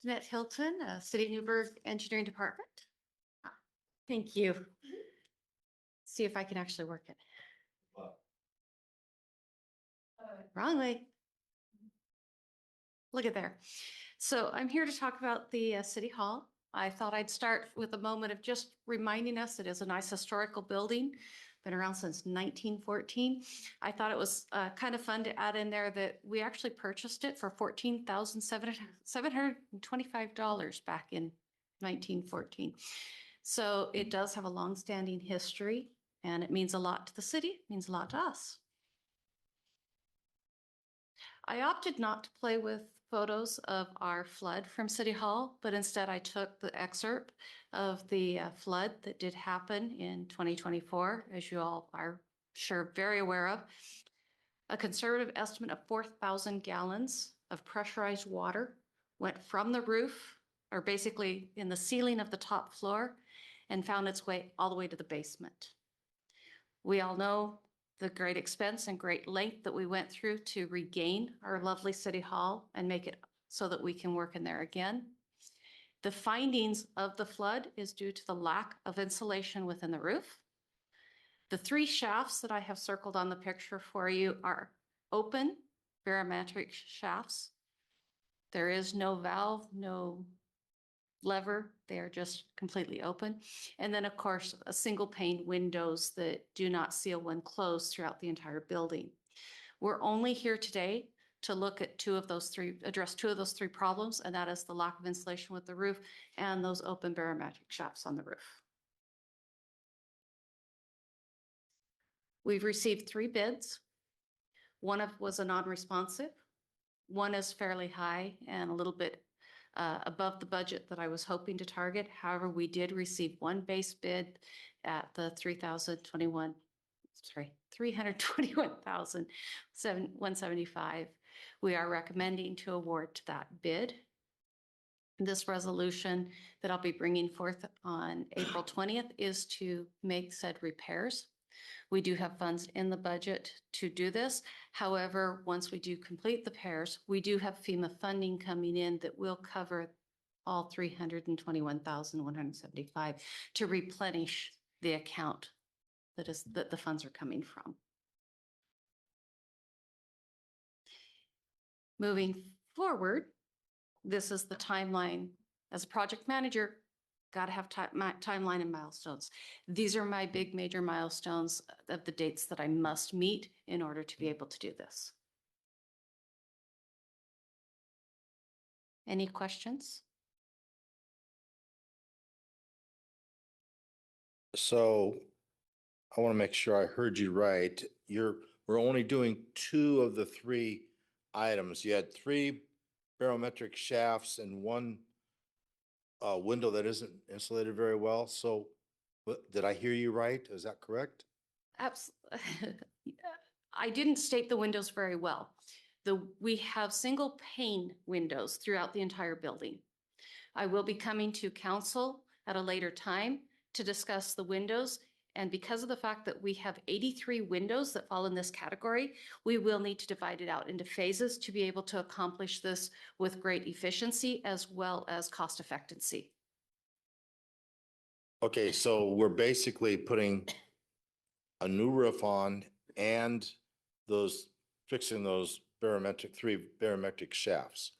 Jeanette Hilton, City of Newberg Engineering Department. Thank you. See if I can actually work it. Wrong way. Look at there. So I'm here to talk about the City Hall. I thought I'd start with a moment of just reminding us it is a nice historical building, been around since 1914. I thought it was kind of fun to add in there that we actually purchased it for $14,725 back in 1914. So it does have a longstanding history, and it means a lot to the city, it means a lot to us. I opted not to play with photos of our flood from City Hall, but instead I took the excerpt of the flood that did happen in 2024, as you all are sure very aware of. A conservative estimate of 4,000 gallons of pressurized water went from the roof, or basically in the ceiling of the top floor, and found its way all the way to the basement. We all know the great expense and great length that we went through to regain our lovely City Hall and make it so that we can work in there again. The findings of the flood is due to the lack of insulation within the roof. The 3 shafts that I have circled on the picture for you are open barometric shafts. There is no valve, no lever. They are just completely open. And then, of course, a single pane windows that do not seal when closed throughout the entire building. We're only here today to look at address two of those three problems, and that is the lack of insulation with the roof and those open barometric shafts on the roof. We've received 3 bids. One was a non-responsive. One is fairly high and a little bit above the budget that I was hoping to target. However, we did receive 1 base bid at the $321,175. We are recommending to award to that bid. This resolution that I'll be bringing forth on April 20th is to make said repairs. We do have funds in the budget to do this. However, once we do complete the repairs, we do have FEMA funding coming in that will cover all $321,175 to replenish the account that the funds are coming from. Moving forward, this is the timeline. As a project manager, got to have timeline and milestones. These are my big major milestones of the dates that I must meet in order to be able to do this. Any questions? So I want to make sure I heard you right. We're only doing 2 of the 3 items. You had 3 barometric shafts and 1 window that isn't insulated very well. So did I hear you right? Is that correct? Absolutely. I didn't state the windows very well. We have single pane windows throughout the entire building. I will be coming to council at a later time to discuss the windows. And because of the fact that we have 83 windows that fall in this category, we will need to divide it out into phases to be able to accomplish this with great efficiency as well as cost effectiveness. Okay, so we're basically putting a new roof on and fixing those 3 barometric shafts.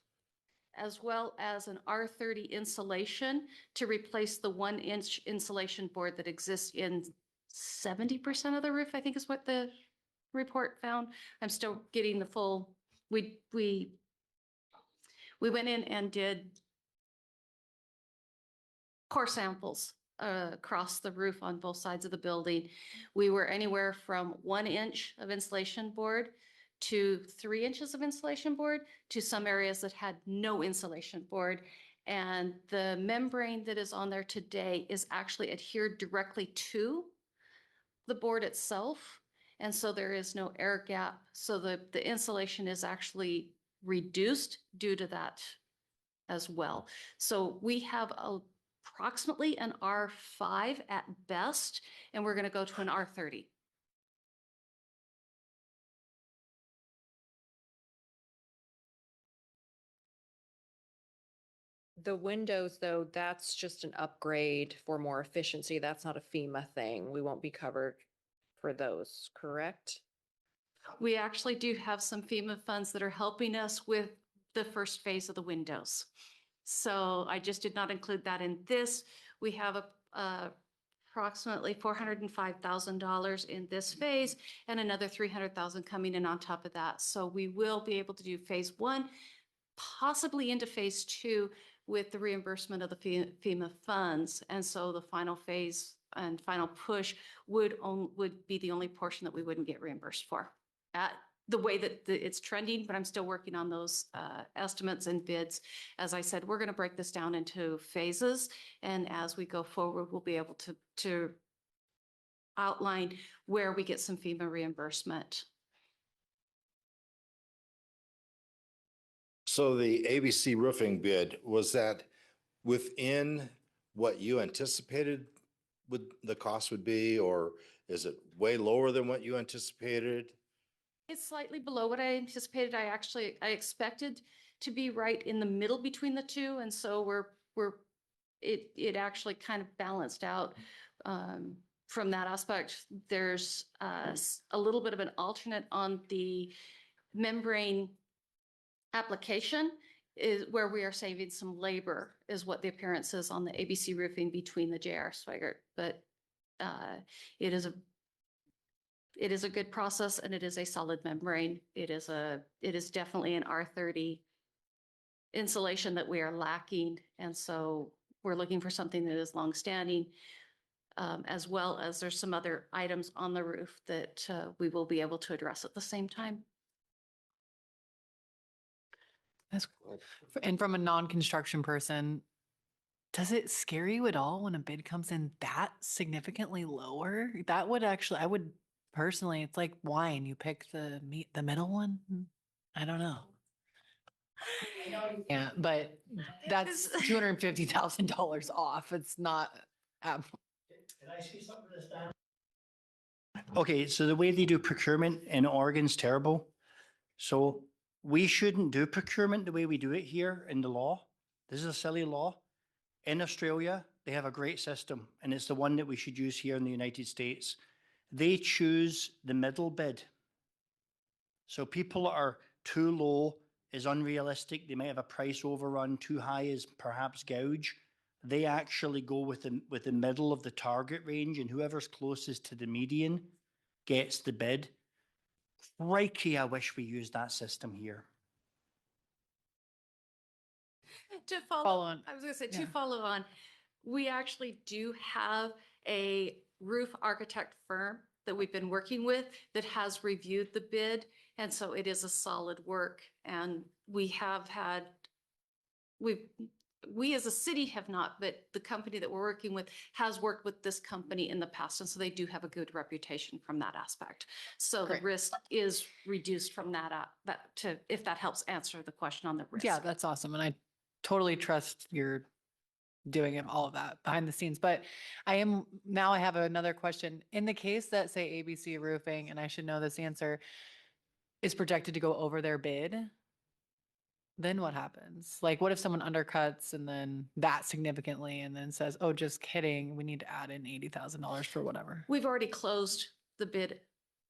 As well as an R30 insulation to replace the 1-inch insulation board that exists in 70% of the roof, I think is what the report found. I'm still getting the full, we went in and did core samples across the roof on both sides of the building. We were anywhere from 1 inch of insulation board to 3 inches of insulation board to some areas that had no insulation board. And the membrane that is on there today is actually adhered directly to the board itself. And so there is no air gap. So the insulation is actually reduced due to that as well. So we have approximately an R5 at best, and we're going to go to an R30 The windows, though, that's just an upgrade for more efficiency. That's not a FEMA thing. We won't be covered for those, correct? We actually do have some FEMA funds that are helping us with the first phase of the windows. So I just did not include that in this. We have approximately $405,000 in this phase and another $300,000 coming in on top of that. So we will be able to do phase one, possibly into phase two with the reimbursement of the FEMA funds. And so the final phase and final push would be the only portion that we wouldn't get reimbursed for. At the way that it's trending, but I'm still working on those estimates and bids. As I said, we're going to break this down into phases. And as we go forward, we'll be able to outline where we get some FEMA reimbursement. So the ABC roofing bid, was that within what you anticipated the cost would be, or is it way lower than what you anticipated? It's slightly below what I anticipated. I expected to be right in the middle between the two. And so it actually kind of balanced out from that aspect. There's a little bit of an alternate on the membrane application is where we are saving some labor is what the appearance is on the ABC roofing between the JR Swigert. But it is a good process and it is a solid membrane. It is definitely an R30 insulation that we are lacking. And so we're looking for something that is longstanding, as well as there's some other items on the roof that we will be able to address at the same time. That's cool. And from a non-construction person, does it scare you at all when a bid comes in that significantly lower? That would actually, I would personally, it's like wine. You pick the middle one. I don't know. Yeah, but that's $250,000 off. It's not. Can I say something to this, Dan? Okay, so the way they do procurement in Oregon's terrible. So we shouldn't do procurement the way we do it here in the law. This is a silly law. In Australia, they have a great system, and it's the one that we should use here in the United States. They choose the middle bid. So people that are too low is unrealistic. They might have a price overrun. Too high is perhaps gouge. They actually go with the middle of the target range, and whoever's closest to the median gets the bid. Crikey, I wish we used that system here. To follow on. I was going to say, Yeah. to follow on, we actually do have a roof architect firm that we've been working with that has reviewed the bid. And so it is a solid work. And we as a city have not, but the company that we're working with has worked with this company in the past. And so they do have a good reputation from that aspect. So Great. the risk is reduced from that if that helps answer the question on the risk. Yeah, that's awesome. And I totally trust you're doing all of that behind the scenes. But I have another question. In the case that, say, ABC Roofing, and I should know this answer, is projected to go over their bid, then what happens? Like, what if someone undercuts and then that significantly and then says, oh, just kidding, we need to add in $80,000 for whatever? We've already closed the bid.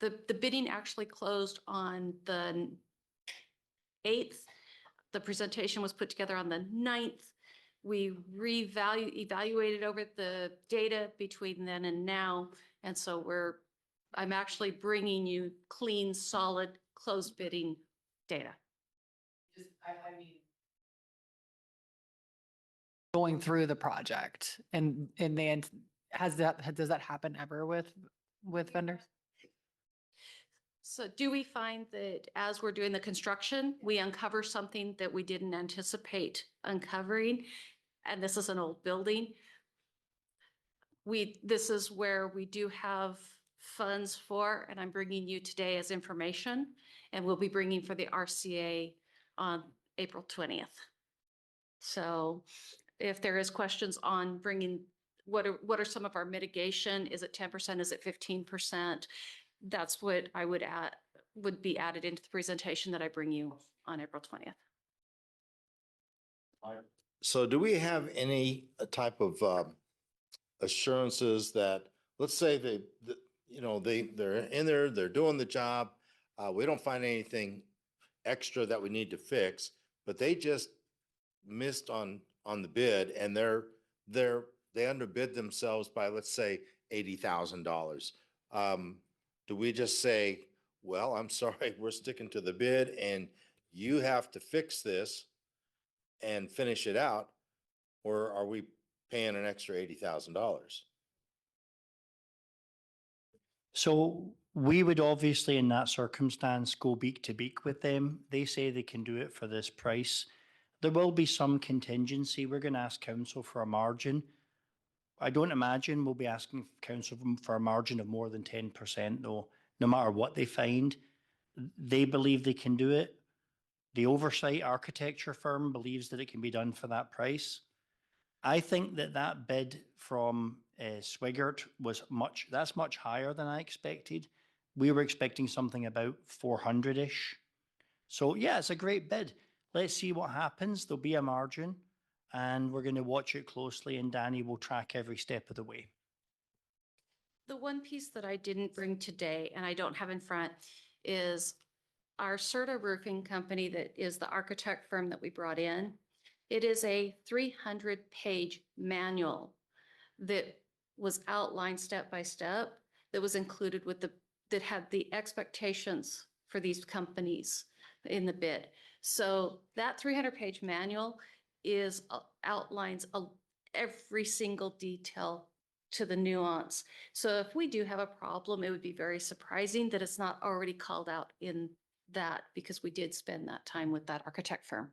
The bidding actually closed on the 8th. The presentation was put together on the 9th. We evaluated over the data between then and now. And so I'm actually bringing you clean, solid, closed bidding data. I mean, going through the project and then does that happen ever with vendors? So do we find that as we're doing the construction, we uncover something that we didn't anticipate uncovering? And this is an old building. This is where we do have funds for, and I'm bringing you today as information, and we'll be bringing for the RCA on April 20th. So if there is questions on bringing, what are some of our mitigation? Is it 10%? Is it 15%? That's what I would be added into the presentation that I bring you on April 20th. So do we have any type of assurances that, let's say they're in there, they're doing the job. We don't find anything extra that we need to fix, but they just missed on the bid and they underbid themselves by, let's say, $80,000. Do we just say, well, I'm sorry, we're sticking to the bid and you have to fix this and finish it out? Or are we paying an extra $80,000? So we would obviously in that circumstance go beak to beak with them. They say they can do it for this price. There will be some contingency. We're going to ask council for a margin. I don't imagine we'll be asking council for a margin of more than 10% though, no matter what they find. They believe they can do it. The oversight architecture firm believes that it can be done for that price. I think that bid from Swigert was that's much higher than I expected. We were expecting something about 400-ish. So yeah, it's a great bid. Let's see what happens. There'll be a margin and we're going to watch it closely and Danny will track every step of the way. The one piece that I didn't bring today and I don't have in front is our Serta Roofing Company that is the architect firm that we brought in. It is a 300-page manual that was outlined step by step that was included with that had the expectations for these companies in the bid. So that 300-page manual outlines every single detail to the nuance. So if we do have a problem, it would be very surprising that it's not already called out in that, because we did spend that time with that architect firm.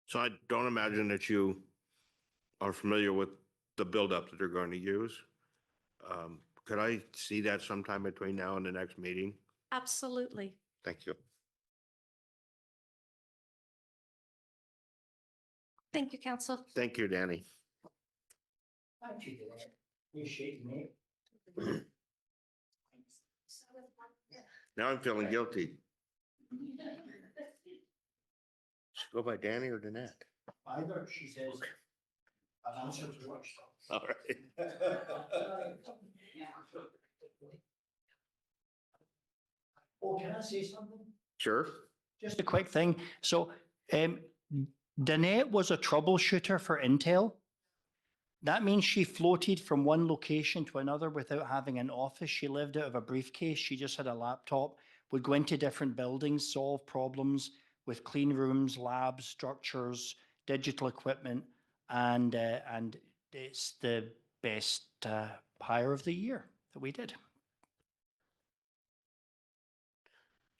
So I don't imagine that you are familiar with the buildup that they're going to use. Could I see that sometime between now and the next meeting? Absolutely. Thank you. Thank you, Council. Thank you, Danny. Thank you. Appreciate me. Now I'm feeling guilty. Should go by Danny or Danette? Either, she says. I've answered to watch. All right. Oh, can I say something? Sure. Just a quick thing. So, Danette was a troubleshooter for Intel. That means she floated from one location to another without having an office. She lived out of a briefcase. She just had a laptop, would go into different buildings, solve problems with clean rooms, labs, structures, digital equipment, and it's the best hire of the year that we did.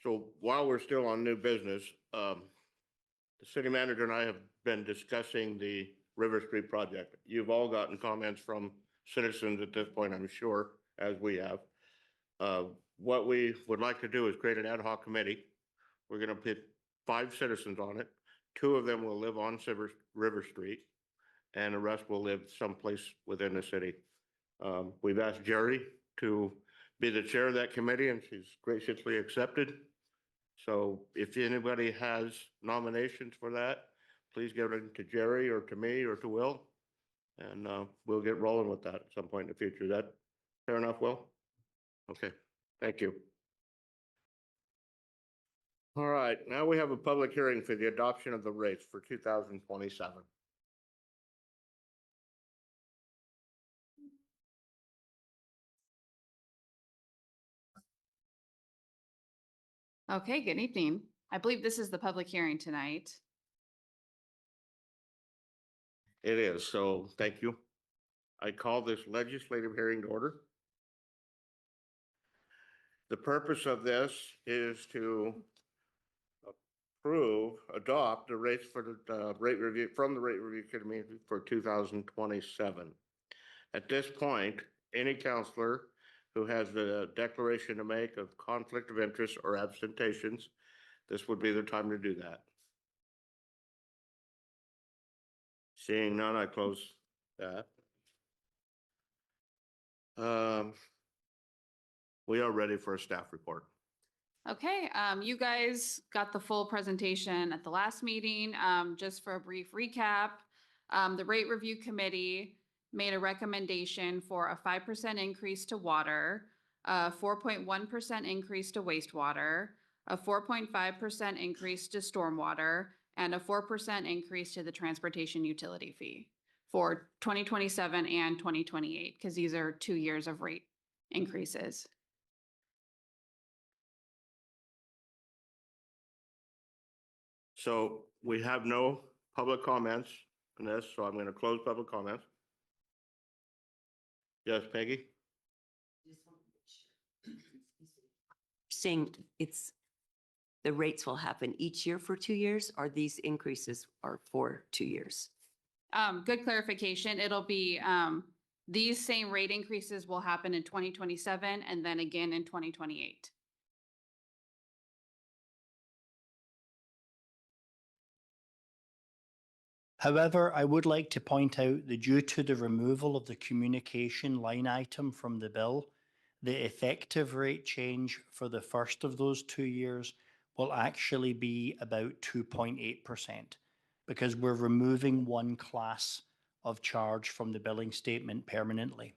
So while we're still on new business, the city manager and I have been discussing the River Street project. You've all gotten comments from citizens at this point, I'm sure, as we have. What we would like to do is create an ad hoc committee. We're going to put 5 citizens on it. 2 of them will live on River Street, and the rest will live someplace within the city. We've asked Jerry to be the chair of that committee, and she's graciously accepted. So if anybody has nominations for that, please give it to Jerry or to me or to Will, and we'll get rolling with that at some point in the future. Is that fair enough, Will? Okay, thank you. All right, now we have a public hearing for the adoption of the rates for 2027. Okay, good evening. I believe this is the public hearing tonight. It is, so thank you. I call this legislative hearing to order. The purpose of this is to adopt the rates for the rate review from the rate review committee for 2027. At this point, any counselor who has the declaration to make of conflict of interest or absentations, this would be the time to do that. Seeing none, I close that. We are ready for a staff report. Okay, you guys got the full presentation at the last meeting. Just for a brief recap, the rate review committee made a recommendation for a 5% increase to water, a 4.1% increase to wastewater, a 4.5% increase to stormwater, and a 4% increase to the transportation utility fee for 2027 and 2028, because these are 2 years of rate increases. So we have no public comments on this, so I'm going to close public comments. Yes, Peggy? Saying the rates will happen each year for 2 years, or these increases are for 2 years? Good clarification. It'll be, these same rate increases will happen in 2027 and then again in 2028. However, I would like to point out that due to the removal of the communication line item from the bill, the effective rate change for the first of those 2 years will actually be about 2.8%, because we're removing one class of charge from the billing statement permanently.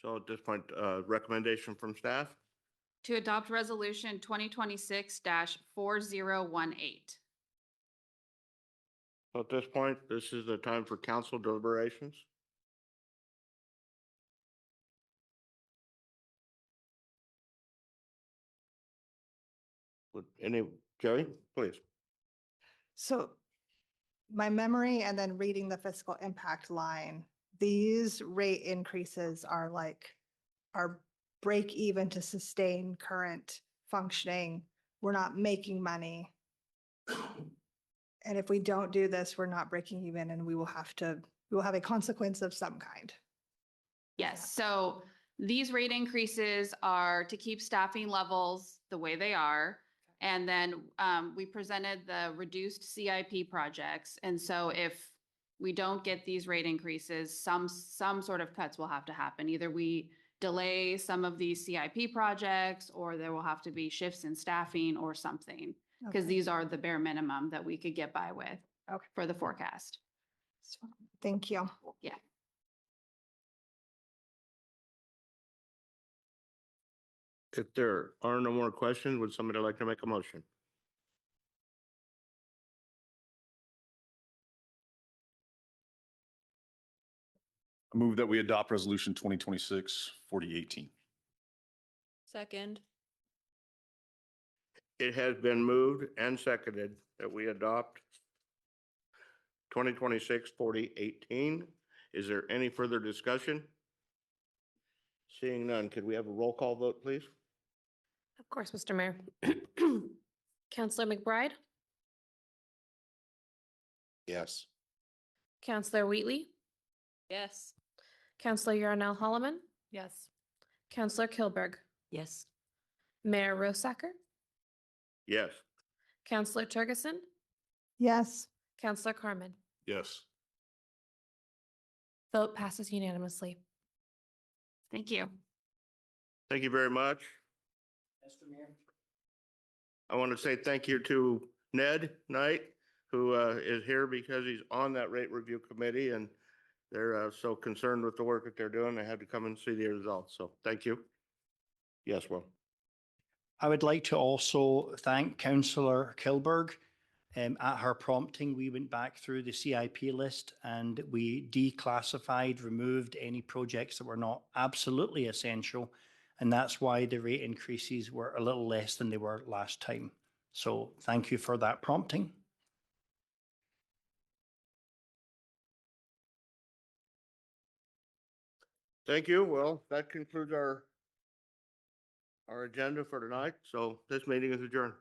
So at this point, recommendation from staff? To adopt resolution 2026-4018. So at this point, this is the time for council deliberations. Would Jerry, please? So my memory and then reading the fiscal impact line, these rate increases are break even to sustain current functioning. We're not making money. And if we don't do this, we're not breaking even and we will have a consequence of some kind. Yes, so these rate increases are to keep staffing levels the way they are. And then we presented the reduced CIP projects. And so if we don't get these rate increases, some sort of cuts will have to happen. Either we delay some of these CIP projects, or there will have to be shifts in staffing or something. Because Okay. these are the bare minimum that we could get by with for the forecast. Thank you. Yeah. If there are no more questions, would somebody like to make a motion? I move that we adopt resolution 2026-4018. Second. It has been moved and seconded that we adopt 2026-4018. Is there any further discussion? Seeing none, could we have a roll call vote, please? Of course, Mr. Mayor. Counselor McBride, Yes. Counselor Wheatley, Yes. Counselor Yarnell Holloman, Yes. Counselor Kilberg, Yes. Mayor Rosacker, Yes. Counselor Turgeson, Yes. Counselor Carmen. Yes. Vote passes unanimously. Thank you. Thank you very much. Mr. Mayor. I want to say thank you to Ned Knight, who is here because he's on that rate review committee, and they're so concerned with the work that they're doing. They had to come and see the results. So thank you. Yes, Will. I would like to also thank Councillor Kilberg. At her prompting, we went back through the CIP list and we declassified, removed any projects that were not absolutely essential. And that's why the rate increases were a little less than they were last time. So thank you for that prompting. Thank you. Well, that concludes our agenda for tonight. So this meeting is adjourned.